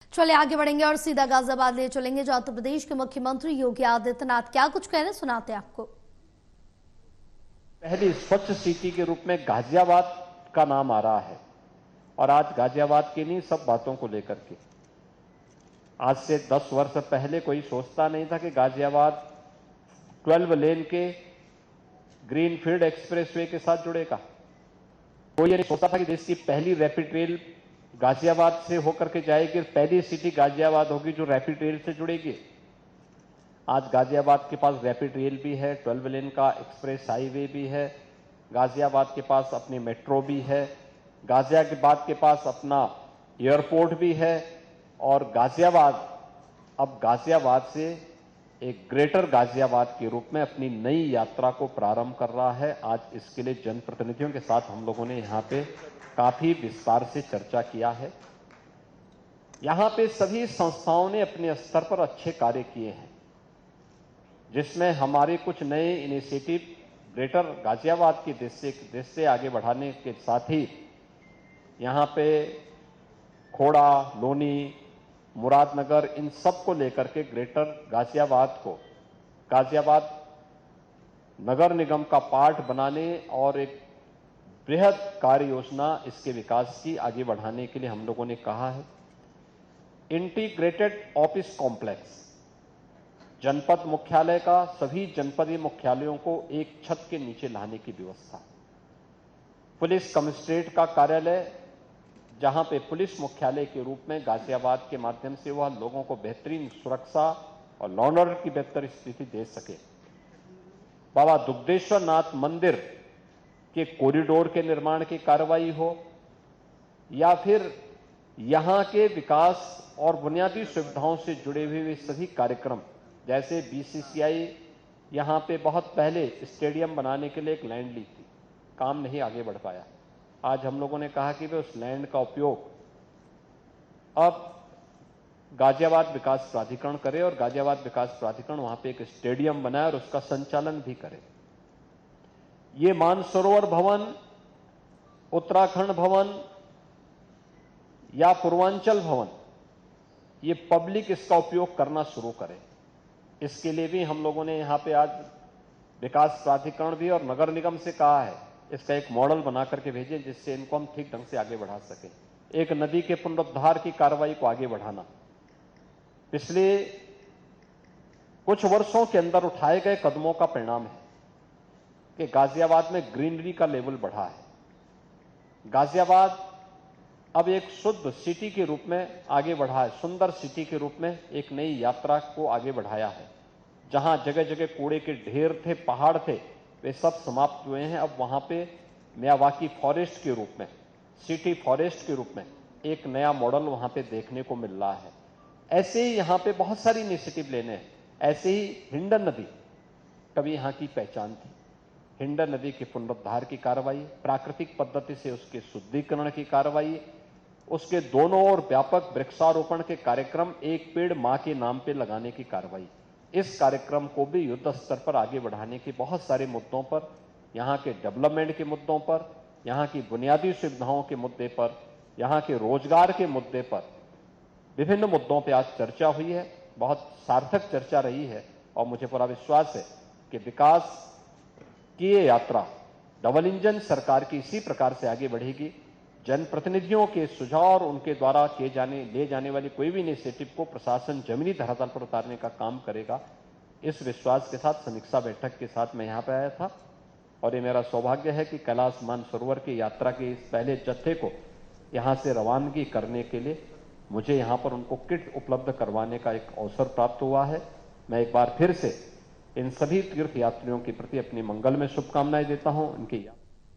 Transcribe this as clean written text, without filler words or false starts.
चलिए आगे बढ़ेंगे और सीधा गाजियाबाद ले चलेंगे, जहां उत्तर प्रदेश के मुख्यमंत्री योगी आदित्यनाथ क्या कुछ कह रहे हैं, सुनाते हैं आपको। पहली स्वच्छ सिटी के रूप में गाजियाबाद का नाम आ रहा है और आज गाजियाबाद की नहीं सब बातों को लेकर के आज से 10 वर्ष पहले कोई सोचता नहीं था कि गाजियाबाद 12 लेन के ग्रीनफील्ड एक्सप्रेसवे के साथ जुड़ेगा। कोई ये नहीं सोचता था कि देश की पहली रैपिड रेल गाजियाबाद से होकर के जाएगी, पहली सिटी गाजियाबाद होगी जो रैपिड रेल से जुड़ेगी। आज गाजियाबाद के पास रैपिड रेल भी है, 12 लेन का एक्सप्रेस हाईवे भी है, गाजियाबाद के पास अपनी मेट्रो भी है, गाजियाबाद के पास अपना एयरपोर्ट भी है और गाजियाबाद से एक ग्रेटर गाजियाबाद के रूप में अपनी नई यात्रा को प्रारंभ कर रहा है। आज इसके लिए जनप्रतिनिधियों के साथ हम लोगों ने यहाँ पे काफी विस्तार से चर्चा किया है। यहाँ पे सभी संस्थाओं ने अपने स्तर पर अच्छे कार्य किए हैं, जिसमें हमारे कुछ नए इनिशिएटिव ग्रेटर गाजियाबाद की देश से आगे बढ़ाने के साथ ही यहाँ पे खोड़ा, लोनी, मुरादनगर, इन सब को लेकर के ग्रेटर गाजियाबाद नगर निगम का पार्ट बनाने और एक बृहद कार्य योजना इसके विकास की आगे बढ़ाने के लिए हम लोगों ने कहा है। इंटीग्रेटेड ऑफिस कॉम्प्लेक्स, जनपद मुख्यालय का सभी जनपदीय मुख्यालयों को एक छत के नीचे लाने की व्यवस्था, पुलिस कमिश्नरेट का कार्यालय जहां पे पुलिस मुख्यालय के रूप में गाजियाबाद के माध्यम से वह लोगों को बेहतरीन सुरक्षा और लॉ एंड ऑर्डर की बेहतर स्थिति दे सके। बाबा दुग्धेश्वर नाथ मंदिर के कॉरिडोर के निर्माण की कार्रवाई हो या फिर यहां के विकास और बुनियादी सुविधाओं से जुड़े हुए सभी कार्यक्रम, जैसे बीसीसीआई यहां पे बहुत पहले स्टेडियम बनाने के लिए एक लैंड ली थी, काम नहीं आगे बढ़ पाया। आज हम लोगों ने कहा कि वे उस लैंड का उपयोग अब गाजियाबाद विकास प्राधिकरण करे और गाजियाबाद विकास प्राधिकरण वहां पे एक स्टेडियम बनाए और उसका संचालन भी करे। ये मानसरोवर भवन, उत्तराखंड भवन या पूर्वांचल भवन, ये पब्लिक इसका उपयोग करना शुरू करे। इसके लिए भी हम लोगों ने यहां पे आज विकास प्राधिकरण भी और नगर निगम से कहा है इसका एक मॉडल बना करके भेजें, जिससे इनको हम ठीक ढंग से आगे बढ़ा सकें। एक नदी के पुनरुद्धार की कार्रवाई को आगे बढ़ाना, पिछले कुछ वर्षों के अंदर उठाए गए कदमों का परिणाम है कि गाजियाबाद में ग्रीनरी का लेवल बढ़ा है। गाजियाबाद अब एक शुद्ध सिटी के रूप में आगे बढ़ा है, सुंदर सिटी के रूप में एक नई यात्रा को आगे बढ़ाया है। जहां जगह जगह कूड़े के ढेर थे, पहाड़ थे, वे सब समाप्त हुए हैं। अब वहां पे मियावाकी फॉरेस्ट के रूप में, सिटी फॉरेस्ट के रूप में एक नया मॉडल वहां पे देखने को मिल रहा है। ऐसे ही यहां पे बहुत सारी इनिशिएटिव लेने हैं। ऐसे ही हिंडन नदी कभी यहां की पहचान थी, हिंडन नदी के पुनरुद्धार की कार्रवाई, प्राकृतिक पद्धति से उसके शुद्धिकरण की कार्रवाई, उसके दोनों ओर व्यापक वृक्षारोपण के कार्यक्रम, एक पेड़ मां के नाम पे लगाने की कार्रवाई, इस कार्यक्रम को भी युद्ध स्तर पर आगे बढ़ाने के बहुत सारे मुद्दों पर, यहाँ के डेवलपमेंट के मुद्दों पर, यहाँ की बुनियादी सुविधाओं के मुद्दे पर, यहाँ के रोजगार के मुद्दे पर, विभिन्न मुद्दों पर आज चर्चा हुई है। बहुत सार्थक चर्चा रही है और मुझे पूरा विश्वास है कि विकास की ये यात्रा डबल इंजन सरकार की इसी प्रकार से आगे बढ़ेगी। जनप्रतिनिधियों के सुझाव और उनके द्वारा ले जाने वाली कोई भी इनिशिएटिव को प्रशासन जमीनी धरातल पर उतारने का काम करेगा। इस विश्वास के साथ समीक्षा बैठक के साथ मैं यहाँ पे आया था और ये मेरा सौभाग्य है कि कैलाश मानसरोवर की यात्रा के इस पहले जत्थे को यहाँ से रवानगी करने के लिए मुझे यहाँ पर उनको किट उपलब्ध करवाने का एक अवसर प्राप्त हुआ है। मैं एक बार फिर से इन सभी तीर्थयात्रियों के प्रति अपनी मंगलमय शुभकामनाएं देता हूँ। इनकी